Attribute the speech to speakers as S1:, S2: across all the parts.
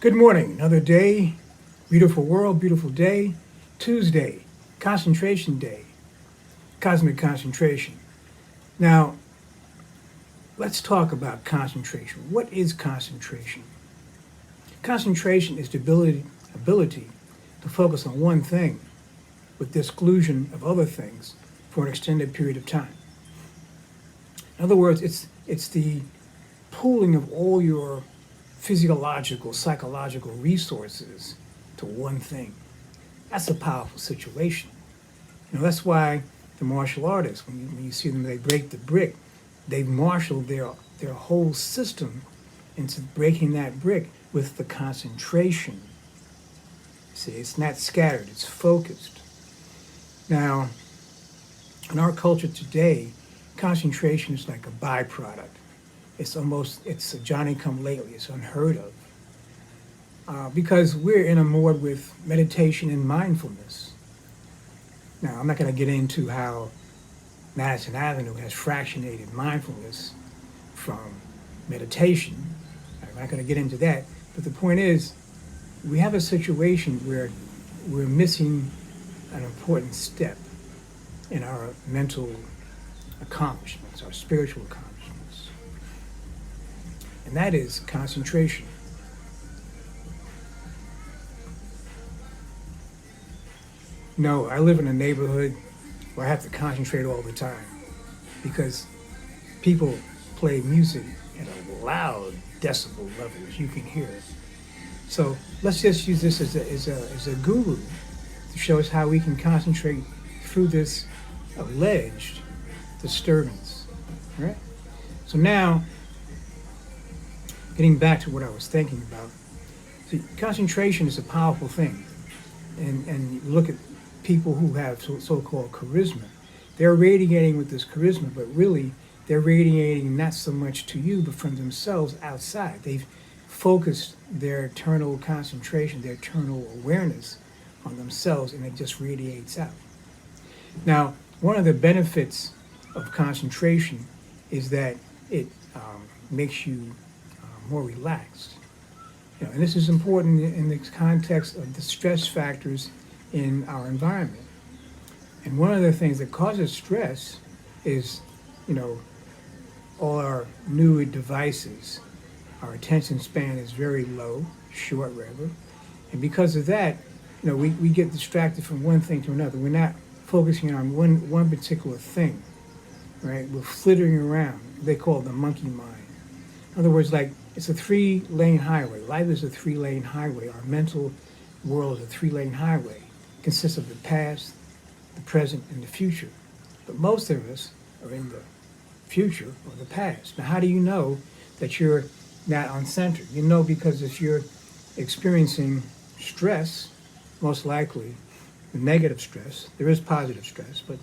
S1: Good morning. Another day, beautiful world, beautiful day. Tuesday, concentration day, cosmic concentration. Now, let's talk about concentration. What is concentration? Concentration is the ability to focus on one thing with the exclusion of other things for an extended period of time. In other words, it's the pooling of all your physiological, psychological resources to one thing. That's a powerful situation. That's why the martial artists, when you see them, they break the brick, they've marshaled their whole system into breaking that brick with the concentration. See, it's not scattered, it's focused. Now, in our culture today, concentration is like a byproduct. It's a Johnny-come-lately. It's unheard of because we're in a mode with meditation and mindfulness. Now, I'm not going to get into how Madison Avenue has fractionated mindfulness from meditation. I'm not going to get into that. But the point is, we have a situation where we're missing an important step in our mental accomplishments, our spiritual accomplishments. And that is concentration. No, I live in a neighborhood where I have to concentrate all the time because people play music at a loud decibel level, as you can hear. So let's just use this as a guru to show us how we can concentrate through this alleged disturbance, right? So now, getting back to what I was thinking about, see, concentration is a powerful thing. And you look at people who have so-called charisma. They're radiating with this charisma, but really they're radiating not so much to you, but from themselves outside. They've focused their internal concentration, their internal awareness on themselves, and it just radiates out. Now, one of the benefits of concentration is that it makes you more relaxed. And this is important in the context of the stress factors in our environment. And one of the things that causes stress is, all our new devices. Our attention span is very low, short rather. And because of that, we get distracted from one thing to another. We're not focusing on one particular thing, right? We're flittering around. They call it the monkey mind. In other words, like, it's a 3-lane highway. Life is a 3-lane highway. Our mental world is a 3-lane highway. It consists of the past, the present, and the future. But most of us are in the future or the past. Now, how do you know that you're not uncentered? You know, because if you're experiencing stress, most likely the negative stress, there is positive stress, but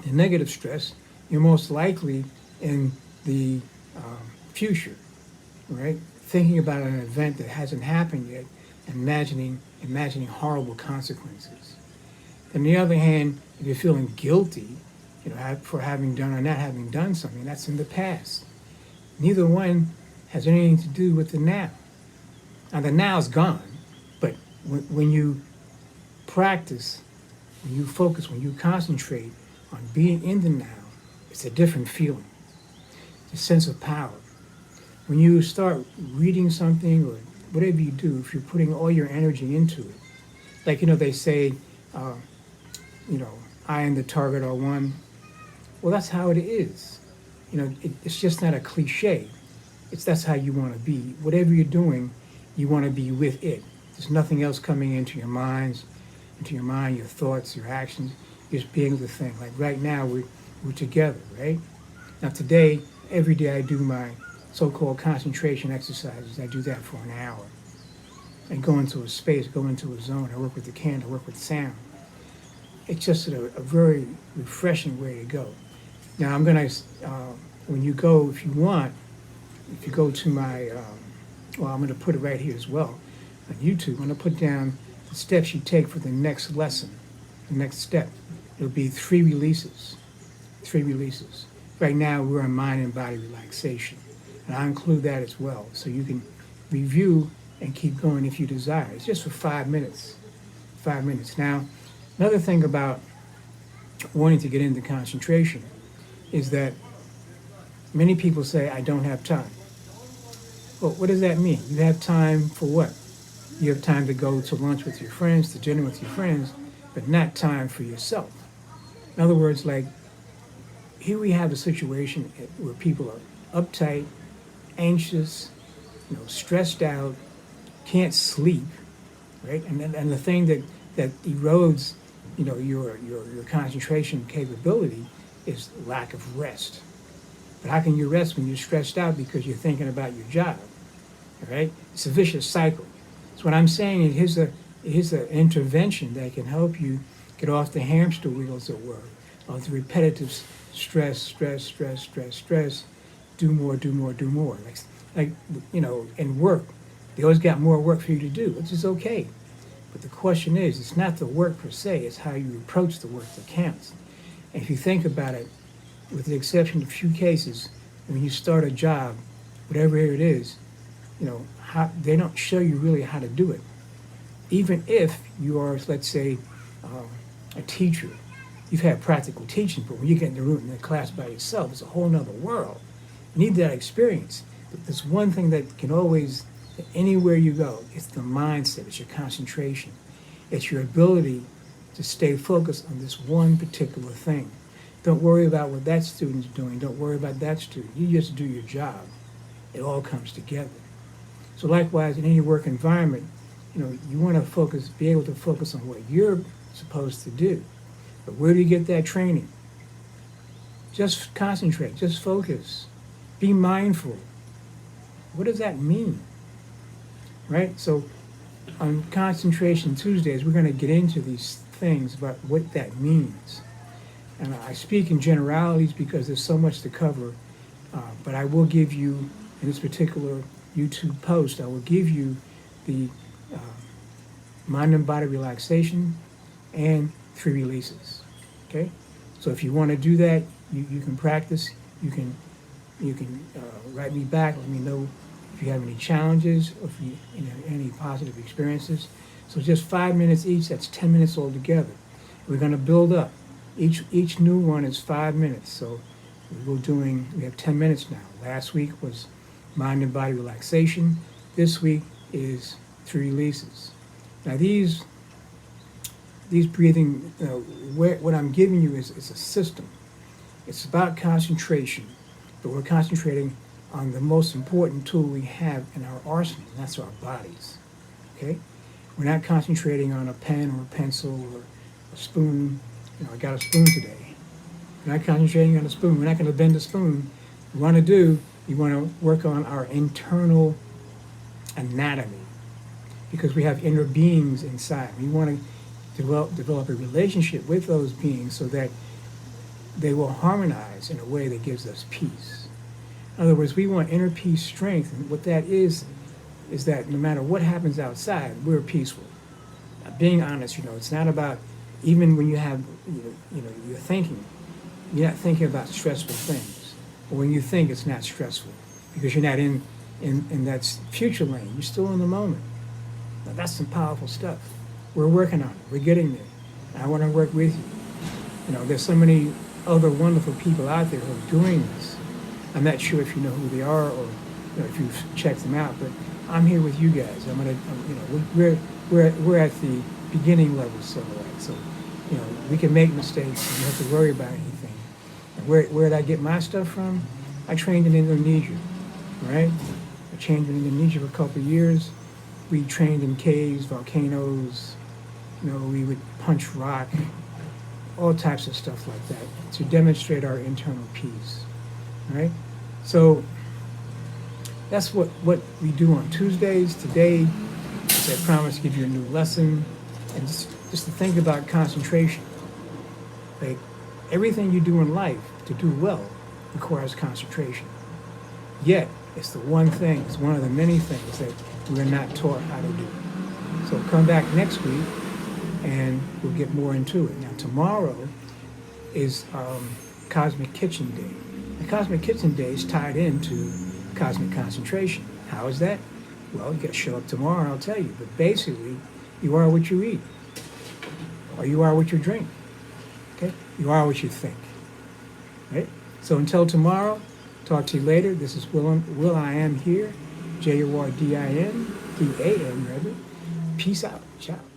S1: the negative stress, you're most likely in the future, right? Thinking about an event that hasn't happened yet, and imagining horrible consequences. On the other hand, if you're feeling guilty, for having done or not having done something, that's in the past. Neither one has anything to do with the now. Now, the now is gone, but when you practice, when you focus, when you concentrate on being in the now, it's a different feeling. It's a sense of power. When you start reading something or whatever you do, if you're putting all your energy into it, like, they say, I and the target are one. Well, that's how it is. It's just not a cliche. That's how you want to be. Whatever you're doing, you want to be with it. There's nothing else coming into your mind, your thoughts, your actions. You're just being the thing. Like right now, we're together, right? Now today, every day I do my so-called concentration exercises. I do that for an hour. I go into a space, go into a zone. I work with the candle, I work with sound. It's just a very refreshing way to go. Now I'm gonna, when you go, if you go to my, I'm gonna put it right here as well, on YouTube. I'm gonna put down the steps you take for the next lesson, the next step. It'll be 3 releases. Right now we're on mind and body relaxation. And I include that as well. So you can review and keep going if you desire. It's just for 5 minutes. 5 minutes. Now, another thing about wanting to get into concentration is that many people say, I don't have time. Well, what does that mean? You have time for what? You have time to go to lunch with your friends, to dinner with your friends, but not time for yourself. In other words, like, here we have a situation where people are uptight, anxious, stressed out, can't sleep, right? And the thing that erodes, your concentration capability is lack of rest. But how can you rest when you're stressed out because you're thinking about your job, right? It's a vicious cycle. So what I'm saying is here's an intervention that can help you get off the hamster wheel, as it were, of the repetitive stress, do more, do more, do more. In work, they always got more work for you to do, which is okay. But the question is, it's not the work per se, it's how you approach the work that counts. And if you think about it, with the exception of a few cases, when you start a job, whatever it is, they don't show you really how to do it. Even if you are, let's say, a teacher, you've had practical teaching, but when you get in the room in the class by yourself, it's a whole nother world. You need that experience. But there's one thing that can always, anywhere you go, it's the mindset, it's your concentration, it's your ability to stay focused on this one particular thing. Don't worry about what that student's doing. Don't worry about that student. You just do your job. It all comes together. So likewise, in any work environment, you want to be able to focus on what you're supposed to do. But where do you get that training? Just concentrate, just focus, be mindful. What does that mean? Right? So on Concentration Tuesdays, we're going to get into these things about what that means. And I speak in generalities because there's so much to cover, but I will give you, in this particular YouTube post, I will give you the mind and body relaxation and 3 releases. Okay? So if you want to do that, you can practice. You can write me back. Let me know if you have any challenges or if you any positive experiences. So just 5 minutes each. That's 10 minutes altogether. We're going to build up. Each new one is 5 minutes. So we have 10 minutes now. Last week was mind and body relaxation. This week is 3 releases. Now these breathing, what I'm giving you is a system. It's about concentration, but we're concentrating on the most important tool we have in our arsenal, and that's our bodies. Okay? We're not concentrating on a pen or a pencil or a spoon. I got a spoon today. We're not concentrating on a spoon. We're not going to bend a spoon. What you want to work on our internal anatomy, because we have inner beings inside. We want to develop a relationship with those beings so that they will harmonize in a way that gives us peace. In other words, we want inner peace strength, and what that is that no matter what happens outside, we're peaceful. Now, being honest, it's not about, even when you have, you're thinking, you're not thinking about stressful things. But when you think, it's not stressful because you're not in that future lane. You're still in the moment. Now, that's some powerful stuff. We're working on it. We're getting there. And I want to work with you. There's so many other wonderful people out there who are doing this. I'm not sure if you know who they are or if you've checked them out, but I'm here with you guys. We're at the beginning level, so we can make mistakes and you don't have to worry about anything. And where did I get my stuff from? I trained in Indonesia, right? I trained in Indonesia for a couple of years. We trained in caves, volcanoes. We would punch rock, all types of stuff like that to demonstrate our internal peace, right? So that's what we do on Tuesdays. Today, I promise to give you a new lesson, and just to think about concentration. Like, everything you do in life to do well requires concentration. Yet, it's the one thing, it's one of the many things that we're not taught how to do. So come back next week and we'll get more into it. Now tomorrow is Cosmic Kitchen Day. The Cosmic Kitchen Day is tied into Cosmic Concentration. How is that? Well, you got to show up tomorrow, I'll tell you. But basically, you are what you eat, or you are what you drink. Okay? You are what you think. Right? So until tomorrow, talk to you later. This is Will I Am here, JORDINDAN rather. Peace out. Ciao.